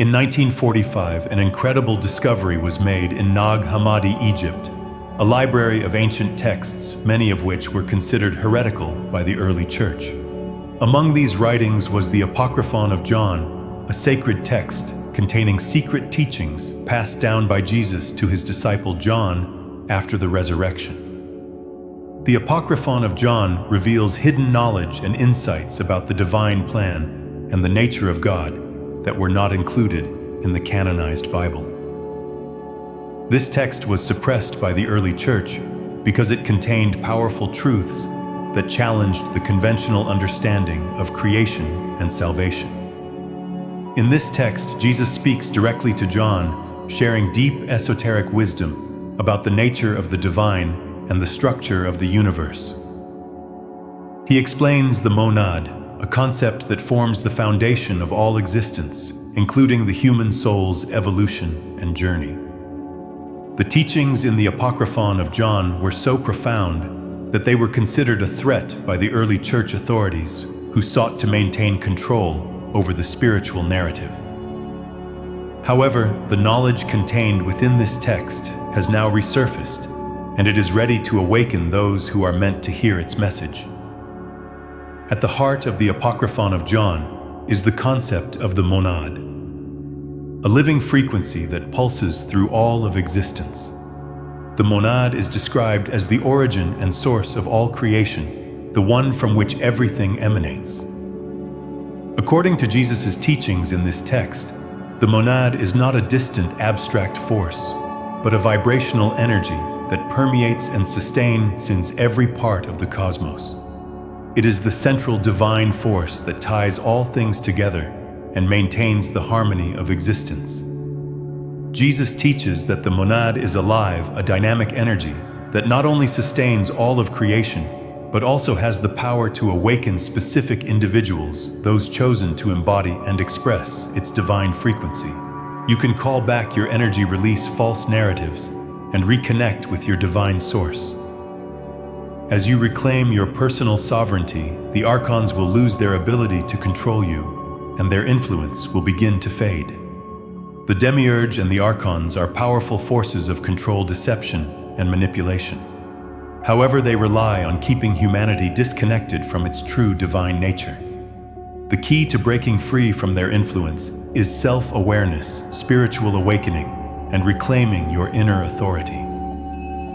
In 1945, an incredible discovery was made in Nag Hammadi, Egypt, a library of ancient texts, many of which were considered heretical by the early church. Among these writings was the Apocryphon of John, a sacred text containing secret teachings passed down by Jesus to his disciple John after the resurrection. The Apocryphon of John reveals hidden knowledge and insights about the divine plan and the nature of God that were not included in the canonized Bible. This text was suppressed by the early church because it contained powerful truths that challenged the conventional understanding of creation and salvation. In this text, Jesus speaks directly to John, sharing deep esoteric wisdom about the nature of the divine and the structure of the universe. He explains the monad, a concept that forms the foundation of all existence, including the human soul's evolution and journey. The teachings in the Apocryphon of John were so profound that they were considered a threat by the early church authorities, who sought to maintain control over the spiritual narrative. However, the knowledge contained within this text has now resurfaced, and it is ready to awaken those who are meant to hear its message. At the heart of the Apocryphon of John is the concept of the monad, a living frequency that pulses through all of existence. The monad is described as the origin and source of all creation, the one from which everything emanates. According to Jesus' teachings in this text, the monad is not a distant, abstract force, but a vibrational energy that permeates and sustains every part of the cosmos. It is the central divine force that ties all things together and maintains the harmony of existence. Jesus teaches that the monad is alive, a dynamic energy that not only sustains all of creation, but also has the power to awaken specific individuals, those chosen to embody and express its divine frequency. You can call back your energy, release false narratives, and reconnect with your divine source. As you reclaim your personal sovereignty, the archons will lose their ability to control you, and their influence will begin to fade. The demiurge and the archons are powerful forces of control, deception, and manipulation. However, they rely on keeping humanity disconnected from its true divine nature. The key to breaking free from their influence is self-awareness, spiritual awakening, and reclaiming your inner authority.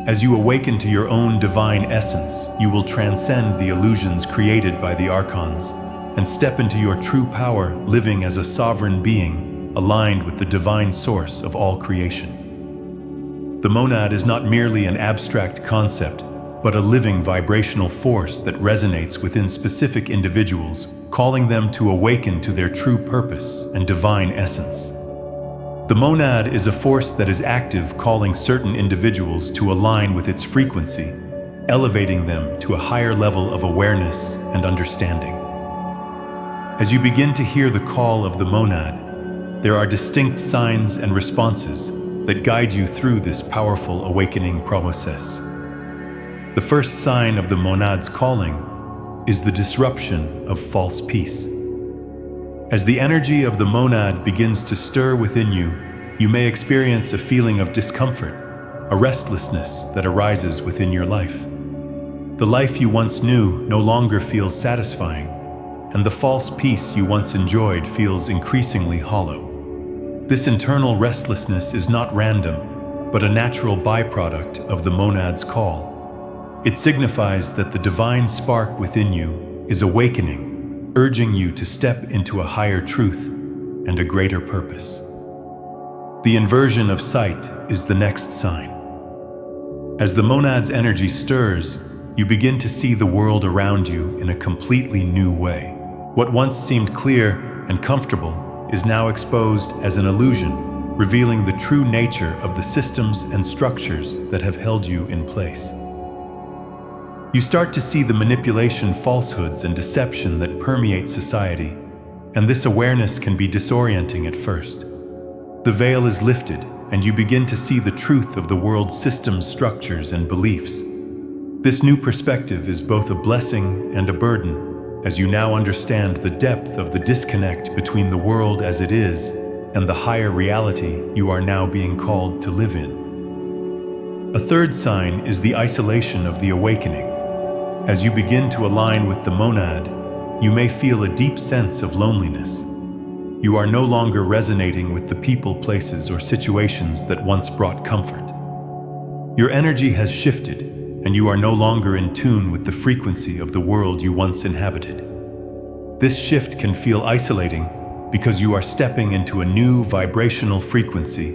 As you awaken to your own divine essence, you will transcend the illusions created by the archons and step into your true power, living as a sovereign being, aligned with the divine source of all creation. The monad is not merely an abstract concept, but a living vibrational force that resonates within specific individuals, calling them to awaken to their true purpose and divine essence. The monad is a force that is active, calling certain individuals to align with its frequency, elevating them to a higher level of awareness and understanding. As you begin to hear the call of the monad, there are distinct signs and responses that guide you through this powerful awakening process. The first sign of the monad's calling is the disruption of false peace. As the energy of the monad begins to stir within you, you may experience a feeling of discomfort, a restlessness that arises within your life. The life you once knew no longer feels satisfying, and the false peace you once enjoyed feels increasingly hollow. This internal restlessness is not random, but a natural byproduct of the monad's call. It signifies that the divine spark within you is awakening, urging you to step into a higher truth and a greater purpose. The inversion of sight is the next sign. As the monad's energy stirs, you begin to see the world around you in a completely new way. What once seemed clear and comfortable is now exposed as an illusion, revealing the true nature of the systems and structures that have held you in place. You start to see the manipulation, falsehoods, and deception that permeate society, and this awareness can be disorienting at first. The veil is lifted, and you begin to see the truth of the world's systems, structures, and beliefs. This new perspective is both a blessing and a burden, as you now understand the depth of the disconnect between the world as it is and the higher reality you are now being called to live in. A third sign is the isolation of the awakening. As you begin to align with the monad, you may feel a deep sense of loneliness. You are no longer resonating with the people, places, or situations that once brought comfort. Your energy has shifted, and you are no longer in tune with the frequency of the world you once inhabited. This shift can feel isolating because you are stepping into a new vibrational frequency,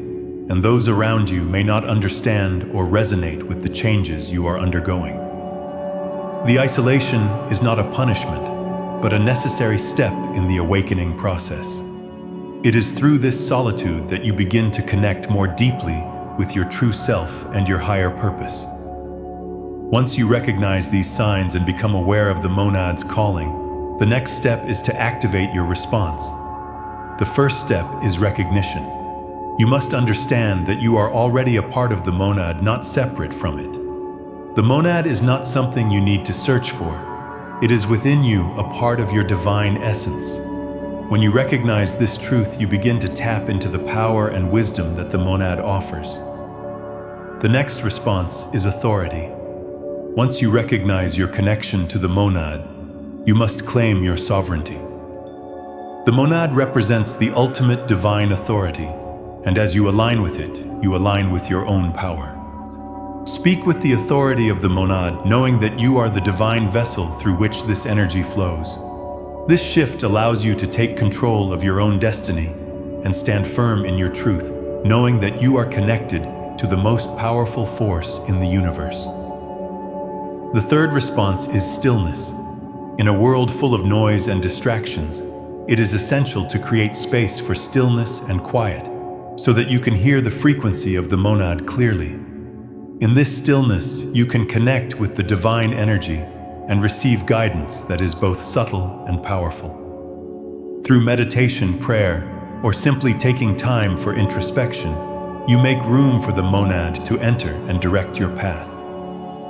and those around you may not understand or resonate with the changes you are undergoing. The isolation is not a punishment, but a necessary step in the awakening process. It is through this solitude that you begin to connect more deeply with your true self and your higher purpose. Once you recognize these signs and become aware of the monad's calling, the next step is to activate your response. The first step is recognition. You must understand that you are already a part of the monad, not separate from it. The monad is not something you need to search for. It is within you, a part of your divine essence. When you recognize this truth, you begin to tap into the power and wisdom that the monad offers. The next response is authority. Once you recognize your connection to the monad, you must claim your sovereignty. The monad represents the ultimate divine authority, and as you align with it, you align with your own power. Speak with the authority of the monad, knowing that you are the divine vessel through which this energy flows. This shift allows you to take control of your own destiny and stand firm in your truth, knowing that you are connected to the most powerful force in the universe. The third response is stillness. In a world full of noise and distractions, it is essential to create space for stillness and quiet, so that you can hear the frequency of the monad clearly. In this stillness, you can connect with the divine energy and receive guidance that is both subtle and powerful. Through meditation, prayer, or simply taking time for introspection, you make room for the monad to enter and direct your path.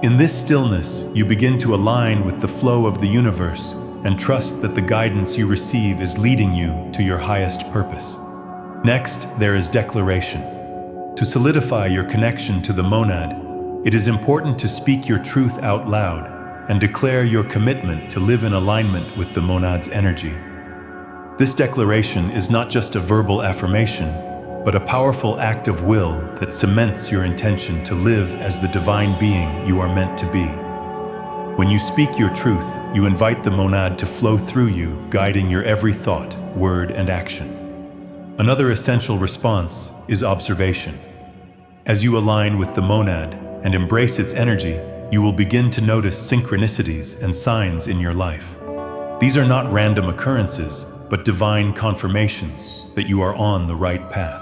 In this stillness, you begin to align with the flow of the universe and trust that the guidance you receive is leading you to your highest purpose. Next, there is declaration. To solidify your connection to the monad, it is important to speak your truth out loud and declare your commitment to live in alignment with the monad's energy. This declaration is not just a verbal affirmation, but a powerful act of will that cements your intention to live as the divine being you are meant to be. When you speak your truth, you invite the monad to flow through you, guiding your every thought, word, and action. Another essential response is observation. As you align with the monad and embrace its energy, you will begin to notice synchronicities and signs in your life. These are not random occurrences, but divine confirmations that you are on the right path.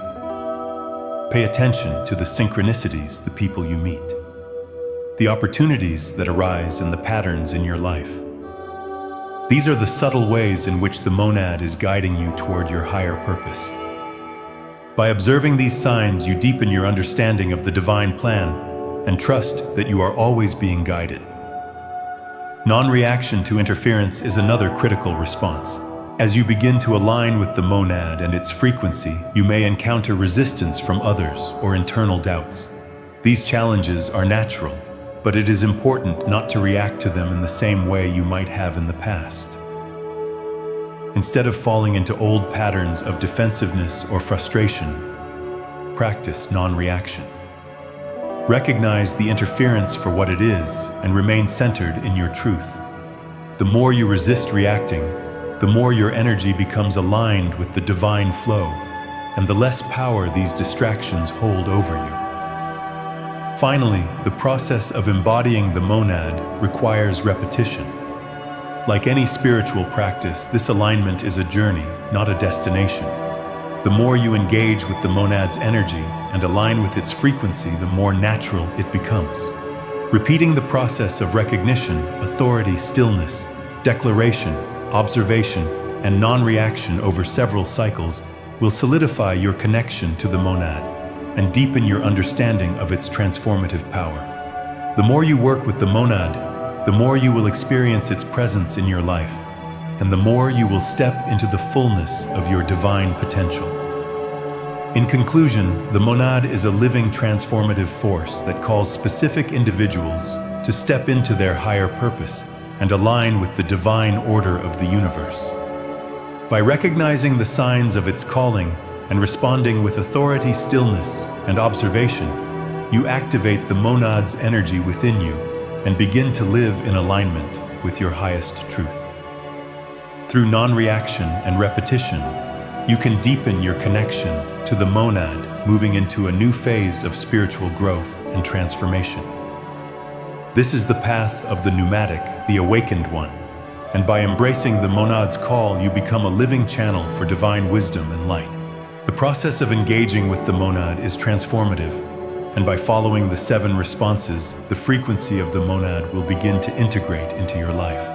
Pay attention to the synchronicities, the people you meet, the opportunities that arise, and the patterns in your life. These are the subtle ways in which the monad is guiding you toward your higher purpose. By observing these signs, you deepen your understanding of the divine plan and trust that you are always being guided. Non-reaction to interference is another critical response. As you begin to align with the monad and its frequency, you may encounter resistance from others or internal doubts. These challenges are natural, but it is important not to react to them in the same way you might have in the past. Instead of falling into old patterns of defensiveness or frustration, practice non-reaction. Recognize the interference for what it is and remain centered in your truth. The more you resist reacting, the more your energy becomes aligned with the divine flow, and the less power these distractions hold over you. Finally, the process of embodying the monad requires repetition. Like any spiritual practice, this alignment is a journey, not a destination. The more you engage with the monad's energy and align with its frequency, the more natural it becomes. Repeating the process of recognition, authority, stillness, declaration, observation, and non-reaction over several cycles will solidify your connection to the monad and deepen your understanding of its transformative power. The more you work with the monad, the more you will experience its presence in your life, and the more you will step into the fullness of your divine potential. In conclusion, the monad is a living transformative force that calls specific individuals to step into their higher purpose and align with the divine order of the universe. By recognizing the signs of its calling and responding with authority, stillness, and observation, you activate the monad's energy within you and begin to live in alignment with your highest truth. Through non-reaction and repetition, you can deepen your connection to the monad, moving into a new phase of spiritual growth and transformation. This is the path of the pneumatic, the awakened one, and by embracing the monad's call, you become a living channel for divine wisdom and light. The process of engaging with the monad is transformative, and by following the 7 responses, the frequency of the monad will begin to integrate into your life.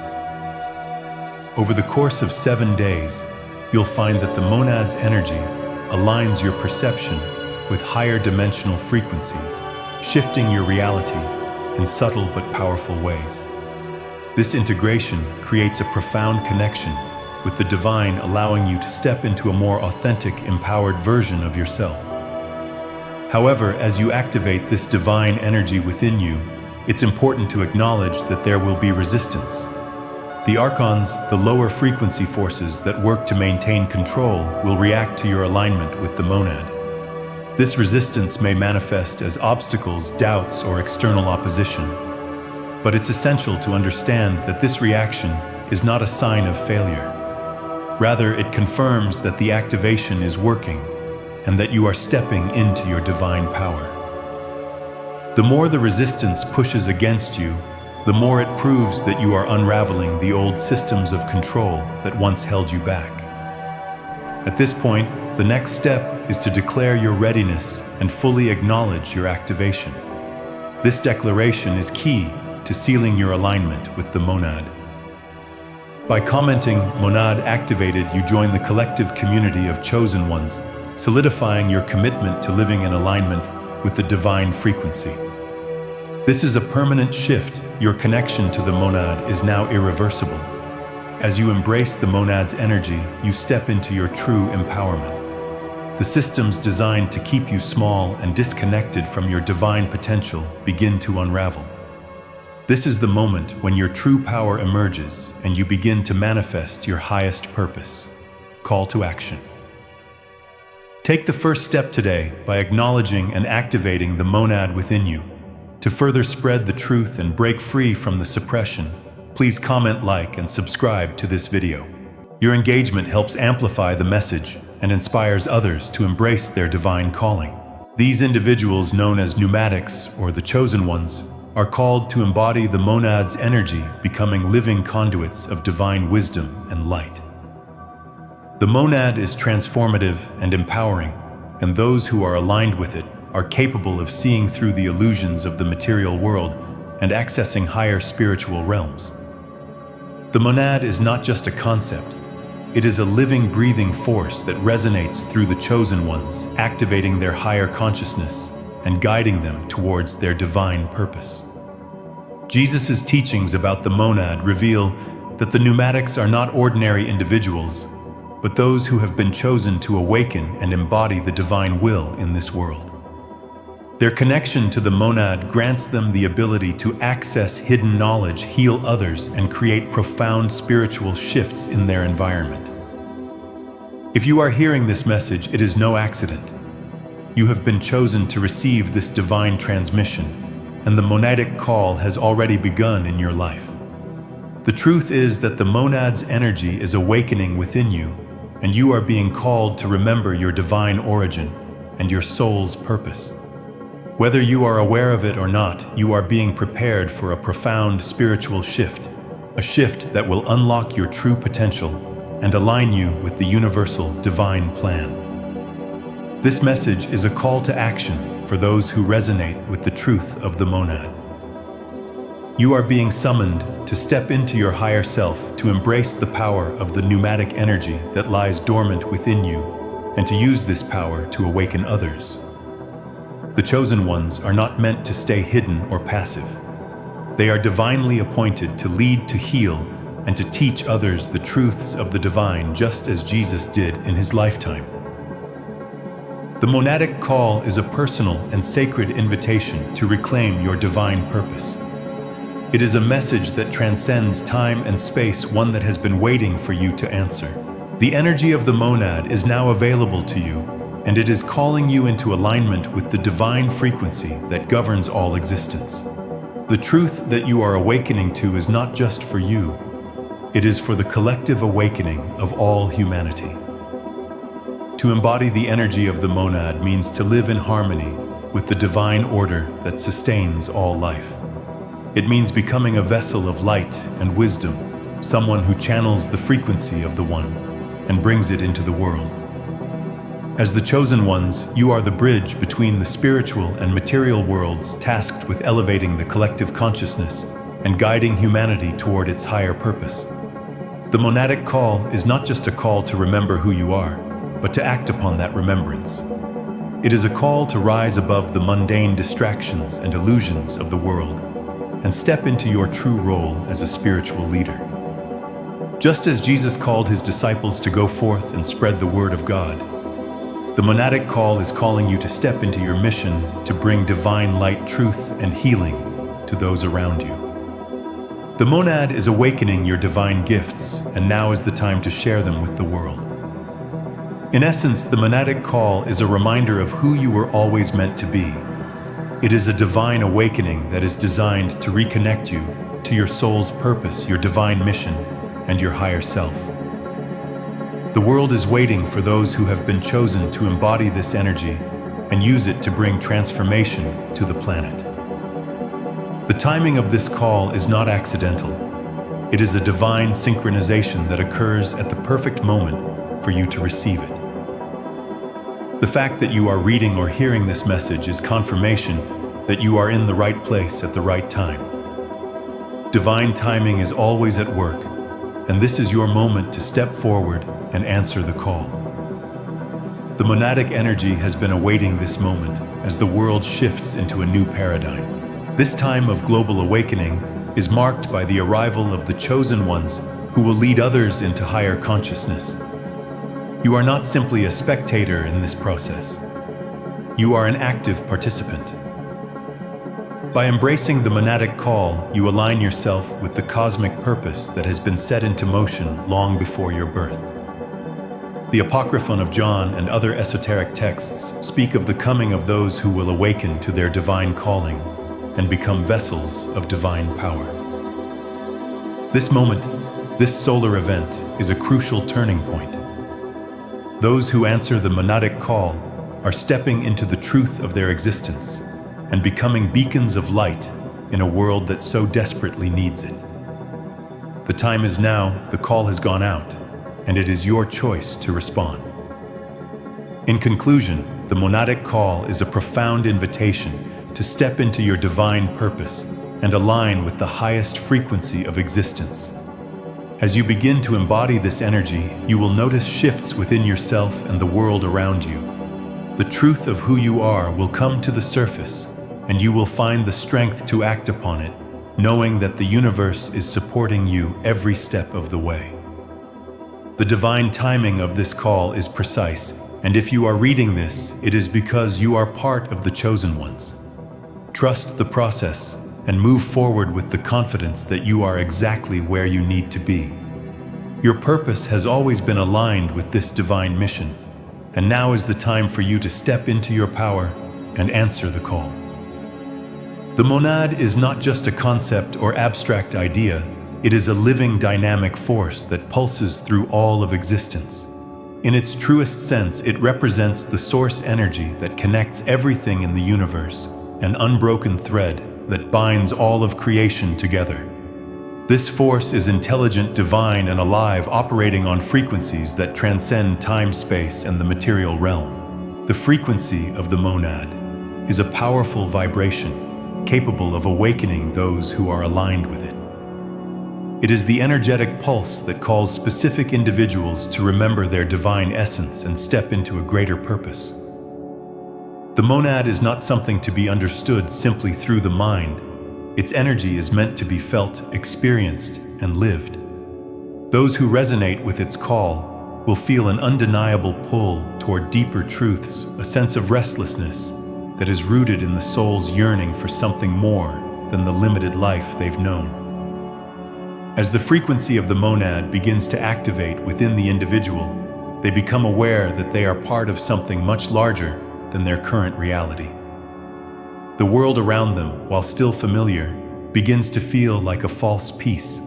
Over the course of 7 days, you'll find that the monad's energy aligns your perception with higher dimensional frequencies, shifting your reality in subtle but powerful ways. This integration creates a profound connection with the divine, allowing you to step into a more authentic, empowered version of yourself. However, as you activate this divine energy within you, it's important to acknowledge that there will be resistance. The archons, the lower frequency forces that work to maintain control, will react to your alignment with the monad. This resistance may manifest as obstacles, doubts, or external opposition. But it's essential to understand that this reaction is not a sign of failure. Rather, it confirms that the activation is working and that you are stepping into your divine power. The more the resistance pushes against you, the more it proves that you are unraveling the old systems of control that once held you back. At this point, the next step is to declare your readiness and fully acknowledge your activation. This declaration is key to sealing your alignment with the monad. By commenting "Monad activated," you join the collective community of chosen ones, solidifying your commitment to living in alignment with the divine frequency. This is a permanent shift. Your connection to the monad is now irreversible. As you embrace the monad's energy, you step into your true empowerment. The systems designed to keep you small and disconnected from your divine potential begin to unravel. This is the moment when your true power emerges and you begin to manifest your highest purpose. Call to action. Take the first step today by acknowledging and activating the monad within you. To further spread the truth and break free from the suppression, please comment, like, and subscribe to this video. Your engagement helps amplify the message and inspires others to embrace their divine calling. These individuals, known as pneumatics or the chosen ones, are called to embody the monad's energy, becoming living conduits of divine wisdom and light. The monad is transformative and empowering, and those who are aligned with it are capable of seeing through the illusions of the material world and accessing higher spiritual realms. The monad is not just a concept. It is a living, breathing force that resonates through the chosen ones, activating their higher consciousness and guiding them towards their divine purpose. Jesus' teachings about the monad reveal that the pneumatics are not ordinary individuals, but those who have been chosen to awaken and embody the divine will in this world. Their connection to the monad grants them the ability to access hidden knowledge, heal others, and create profound spiritual shifts in their environment. If you are hearing this message, it is no accident. You have been chosen to receive this divine transmission, and the monadic call has already begun in your life. The truth is that the monad's energy is awakening within you, and you are being called to remember your divine origin and your soul's purpose. Whether you are aware of it or not, you are being prepared for a profound spiritual shift, a shift that will unlock your true potential and align you with the universal divine plan. This message is a call to action for those who resonate with the truth of the monad. You are being summoned to step into your higher self, to embrace the power of the pneumatic energy that lies dormant within you, and to use this power to awaken others. The chosen ones are not meant to stay hidden or passive. They are divinely appointed to lead, to heal, and to teach others the truths of the divine, just as Jesus did in his lifetime. The monadic call is a personal and sacred invitation to reclaim your divine purpose. It is a message that transcends time and space, one that has been waiting for you to answer. The energy of the monad is now available to you, and it is calling you into alignment with the divine frequency that governs all existence. The truth that you are awakening to is not just for you, it is for the collective awakening of all humanity. To embody the energy of the monad means to live in harmony with the divine order that sustains all life. It means becoming a vessel of light and wisdom, someone who channels the frequency of the One and brings it into the world. As the chosen ones, you are the bridge between the spiritual and material worlds, tasked with elevating the collective consciousness and guiding humanity toward its higher purpose. The monadic call is not just a call to remember who you are, but to act upon that remembrance. It is a call to rise above the mundane distractions and illusions of the world and step into your true role as a spiritual leader. Just as Jesus called his disciples to go forth and spread the word of God, the monadic call is calling you to step into your mission to bring divine light, truth, and healing to those around you. The monad is awakening your divine gifts, and now is the time to share them with the world. In essence, the monadic call is a reminder of who you were always meant to be. It is a divine awakening that is designed to reconnect you to your soul's purpose, your divine mission, and your higher self. The world is waiting for those who have been chosen to embody this energy and use it to bring transformation to the planet. The timing of this call is not accidental. It is a divine synchronization that occurs at the perfect moment for you to receive it. The fact that you are reading or hearing this message is confirmation that you are in the right place at the right time. Divine timing is always at work, and this is your moment to step forward and answer the call. The monadic energy has been awaiting this moment as the world shifts into a new paradigm. This time of global awakening is marked by the arrival of the chosen ones who will lead others into higher consciousness. You are not simply a spectator in this process. You are an active participant. By embracing the monadic call, you align yourself with the cosmic purpose that has been set into motion long before your birth. The Apocryphon of John and other esoteric texts speak of the coming of those who will awaken to their divine calling and become vessels of divine power. This moment, this solar event, is a crucial turning point. Those who answer the monadic call are stepping into the truth of their existence and becoming beacons of light in a world that so desperately needs it. The time is now, the call has gone out, and it is your choice to respond. In conclusion, the monadic call is a profound invitation to step into your divine purpose and align with the highest frequency of existence. As you begin to embody this energy, you will notice shifts within yourself and the world around you. The truth of who you are will come to the surface, and you will find the strength to act upon it, knowing that the universe is supporting you every step of the way. The divine timing of this call is precise, and if you are reading this, it is because you are part of the chosen ones. Trust the process and move forward with the confidence that you are exactly where you need to be. Your purpose has always been aligned with this divine mission, and now is the time for you to step into your power and answer the call. The monad is not just a concept or abstract idea, it is a living dynamic force that pulses through all of existence. In its truest sense, it represents the source energy that connects everything in the universe, an unbroken thread that binds all of creation together. This force is intelligent, divine, and alive, operating on frequencies that transcend time, space, and the material realm. The frequency of the monad is a powerful vibration capable of awakening those who are aligned with it. It is the energetic pulse that calls specific individuals to remember their divine essence and step into a greater purpose. The monad is not something to be understood simply through the mind. Its energy is meant to be felt, experienced, and lived. Those who resonate with its call will feel an undeniable pull toward deeper truths, a sense of restlessness that is rooted in the soul's yearning for something more than the limited life they've known. As the frequency of the monad begins to activate within the individual, they become aware that they are part of something much larger than their current reality. The world around them, while still familiar, begins to feel like a false peace,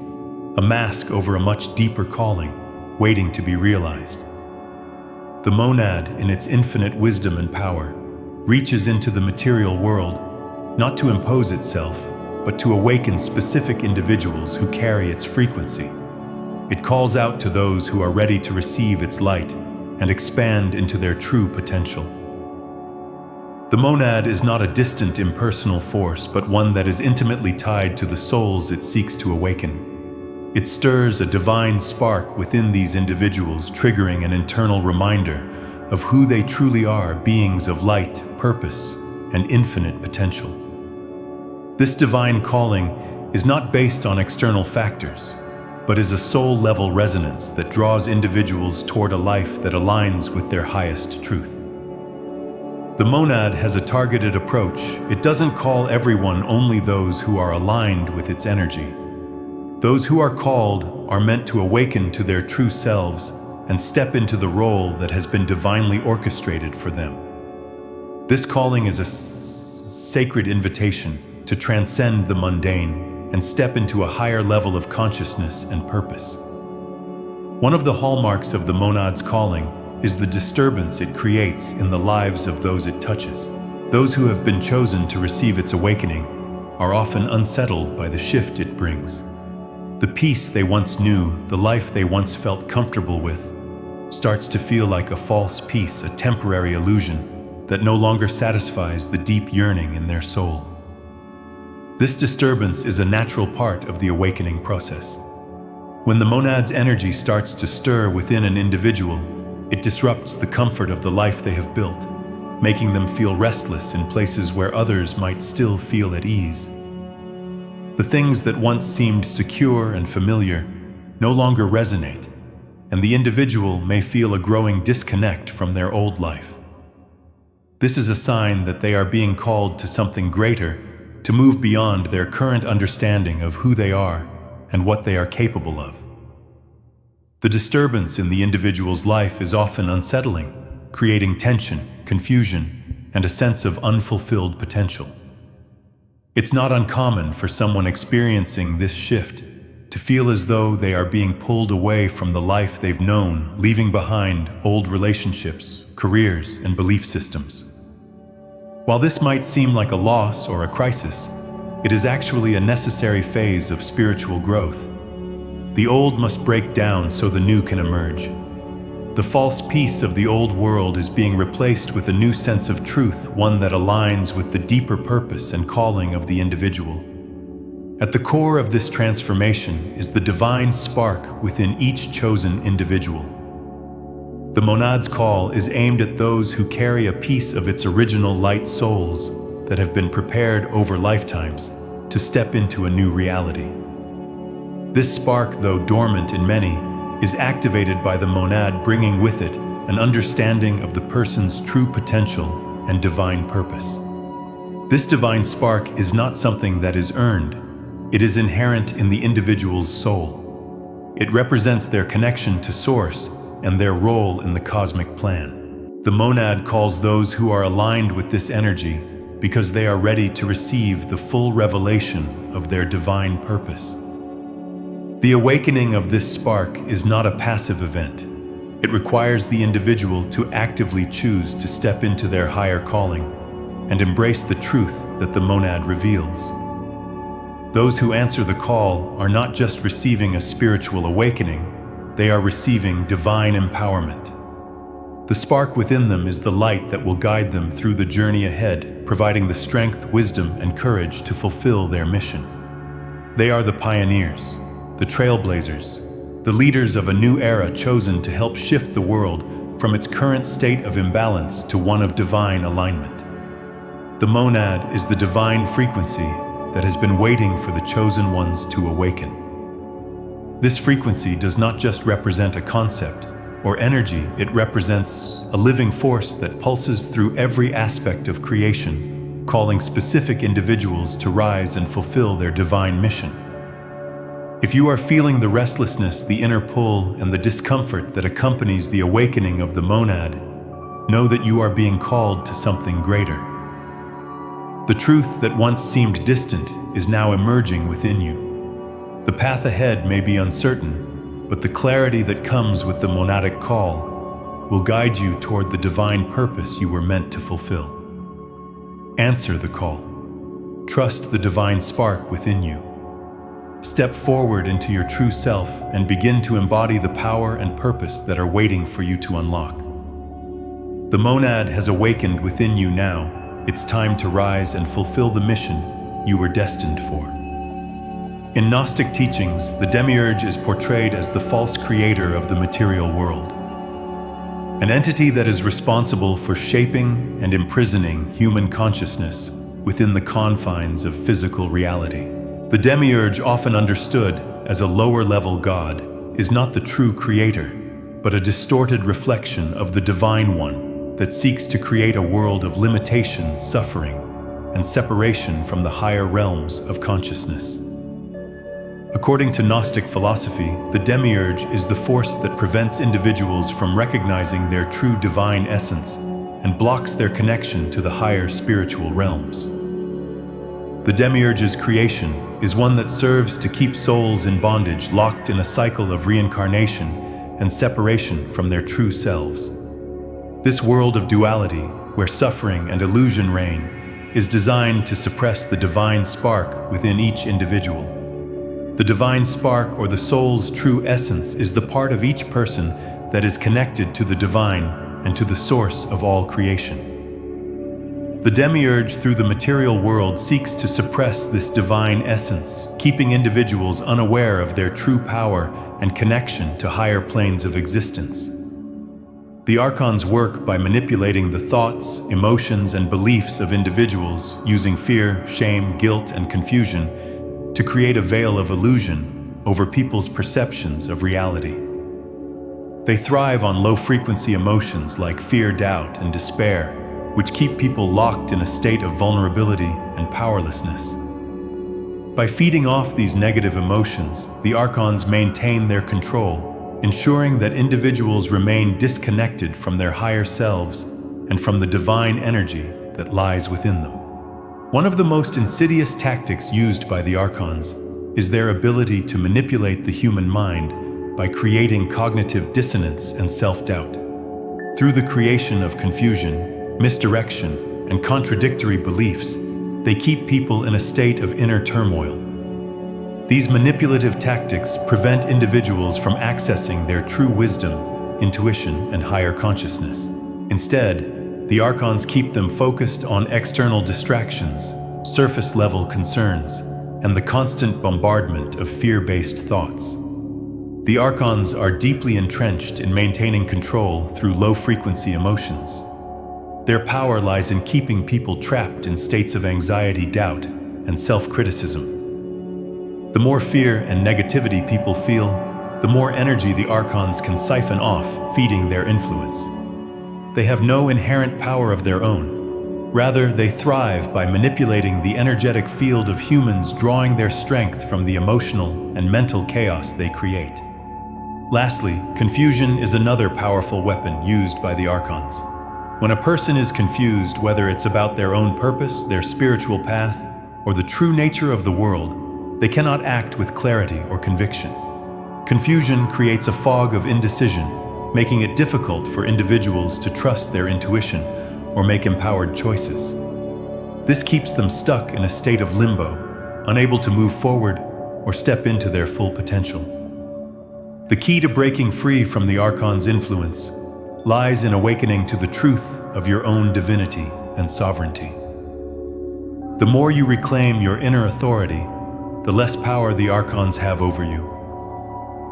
a mask over a much deeper calling, waiting to be realized. The monad, in its infinite wisdom and power, reaches into the material world, not to impose itself, but to awaken specific individuals who carry its frequency. It calls out to those who are ready to receive its light and expand into their true potential. The monad is not a distant, impersonal force, but one that is intimately tied to the souls it seeks to awaken. It stirs a divine spark within these individuals, triggering an internal reminder of who they truly are, beings of light, purpose, and infinite potential. This divine calling is not based on external factors, but is a soul-level resonance that draws individuals toward a life that aligns with their highest truth. The monad has a targeted approach. It doesn't call everyone, only those who are aligned with its energy. Those who are called are meant to awaken to their true selves and step into the role that has been divinely orchestrated for them. This calling is a sacred invitation to transcend the mundane and step into a higher level of consciousness and purpose. One of the hallmarks of the monad's calling is the disturbance it creates in the lives of those it touches. Those who have been chosen to receive its awakening are often unsettled by the shift it brings. The peace they once knew, the life they once felt comfortable with, starts to feel like a false peace, a temporary illusion that no longer satisfies the deep yearning in their soul. This disturbance is a natural part of the awakening process. When the monad's energy starts to stir within an individual, it disrupts the comfort of the life they have built, making them feel restless in places where others might still feel at ease. The things that once seemed secure and familiar no longer resonate, and the individual may feel a growing disconnect from their old life. This is a sign that they are being called to something greater, to move beyond their current understanding of who they are and what they are capable of. The disturbance in the individual's life is often unsettling, creating tension, confusion, and a sense of unfulfilled potential. It's not uncommon for someone experiencing this shift to feel as though they are being pulled away from the life they've known, leaving behind old relationships, careers, and belief systems. While this might seem like a loss or a crisis, it is actually a necessary phase of spiritual growth. The old must break down so the new can emerge. The false peace of the old world is being replaced with a new sense of truth, one that aligns with the deeper purpose and calling of the individual. At the core of this transformation is the divine spark within each chosen individual. The monad's call is aimed at those who carry a piece of its original light souls that have been prepared over lifetimes to step into a new reality. This spark, though dormant in many, is activated by the monad, bringing with it an understanding of the person's true potential and divine purpose. This divine spark is not something that is earned. It is inherent in the individual's soul. It represents their connection to Source and their role in the cosmic plan. The monad calls those who are aligned with this energy because they are ready to receive the full revelation of their divine purpose. The awakening of this spark is not a passive event. It requires the individual to actively choose to step into their higher calling and embrace the truth that the monad reveals. Those who answer the call are not just receiving a spiritual awakening, they are receiving divine empowerment. The spark within them is the light that will guide them through the journey ahead, providing the strength, wisdom, and courage to fulfill their mission. They are the pioneers, the trailblazers, the leaders of a new era chosen to help shift the world from its current state of imbalance to one of divine alignment. The monad is the divine frequency that has been waiting for the chosen ones to awaken. This frequency does not just represent a concept, or energy, it represents a living force that pulses through every aspect of creation, calling specific individuals to rise and fulfill their divine mission. If you are feeling the restlessness, the inner pull, and the discomfort that accompanies the awakening of the monad, know that you are being called to something greater. The truth that once seemed distant is now emerging within you. The path ahead may be uncertain, but the clarity that comes with the monadic call will guide you toward the divine purpose you were meant to fulfill. Answer the call. Trust the divine spark within you. Step forward into your true self and begin to embody the power and purpose that are waiting for you to unlock. The monad has awakened within you now. It's time to rise and fulfill the mission you were destined for. In Gnostic teachings, the demiurge is portrayed as the false creator of the material world, an entity that is responsible for shaping and imprisoning human consciousness within the confines of physical reality. The demiurge, often understood as a lower-level god, is not the true creator, but a distorted reflection of the Divine One that seeks to create a world of limitation, suffering, and separation from the higher realms of consciousness. According to Gnostic philosophy, the demiurge is the force that prevents individuals from recognizing their true divine essence and blocks their connection to the higher spiritual realms. The demiurge's creation is one that serves to keep souls in bondage, locked in a cycle of reincarnation and separation from their true selves. This world of duality, where suffering and illusion reign, is designed to suppress the divine spark within each individual. The divine spark, or the soul's true essence, is the part of each person that is connected to the divine and to the source of all creation. The demiurge, through the material world, seeks to suppress this divine essence, keeping individuals unaware of their true power and connection to higher planes of existence. The archons work by manipulating the thoughts, emotions, and beliefs of individuals, using fear, shame, guilt, and confusion to create a veil of illusion over people's perceptions of reality. They thrive on low-frequency emotions like fear, doubt, and despair, which keep people locked in a state of vulnerability and powerlessness. By feeding off these negative emotions, the archons maintain their control, ensuring that individuals remain disconnected from their higher selves and from the divine energy that lies within them. One of the most insidious tactics used by the archons is their ability to manipulate the human mind by creating cognitive dissonance and self-doubt. Through the creation of confusion, misdirection, and contradictory beliefs, they keep people in a state of inner turmoil. These manipulative tactics prevent individuals from accessing their true wisdom, intuition, and higher consciousness. Instead, the archons keep them focused on external distractions, surface-level concerns, and the constant bombardment of fear-based thoughts. The archons are deeply entrenched in maintaining control through low-frequency emotions. Their power lies in keeping people trapped in states of anxiety, doubt, and self-criticism. The more fear and negativity people feel, the more energy the archons can siphon off, feeding their influence. They have no inherent power of their own. Rather, they thrive by manipulating the energetic field of humans, drawing their strength from the emotional and mental chaos they create. Lastly, confusion is another powerful weapon used by the archons. When a person is confused, whether it's about their own purpose, their spiritual path, or the true nature of the world, they cannot act with clarity or conviction. Confusion creates a fog of indecision, making it difficult for individuals to trust their intuition or make empowered choices. This keeps them stuck in a state of limbo, unable to move forward or step into their full potential. The key to breaking free from the archon's influence lies in awakening to the truth of your own divinity and sovereignty. The more you reclaim your inner authority, the less power the archons have over you.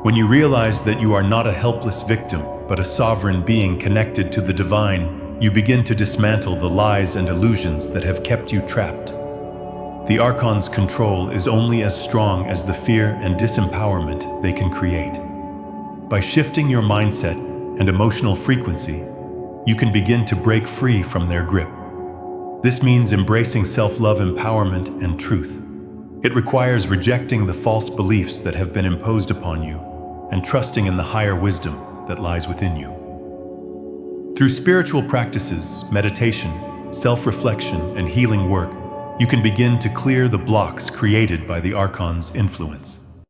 When you realize that you are not a helpless victim, but a sovereign being connected to the divine, you begin to dismantle the lies and illusions that have kept you trapped. The archon's control is only as strong as the fear and disempowerment they can create. By shifting your mindset and emotional frequency, you can begin to break free from their grip. This means embracing self-love, empowerment, and truth. It requires rejecting the false beliefs that have been imposed upon you and trusting in the higher wisdom that lies within you. Through spiritual practices, meditation, self-reflection, and healing work, you can begin to clear the blocks created by the Archon's influence.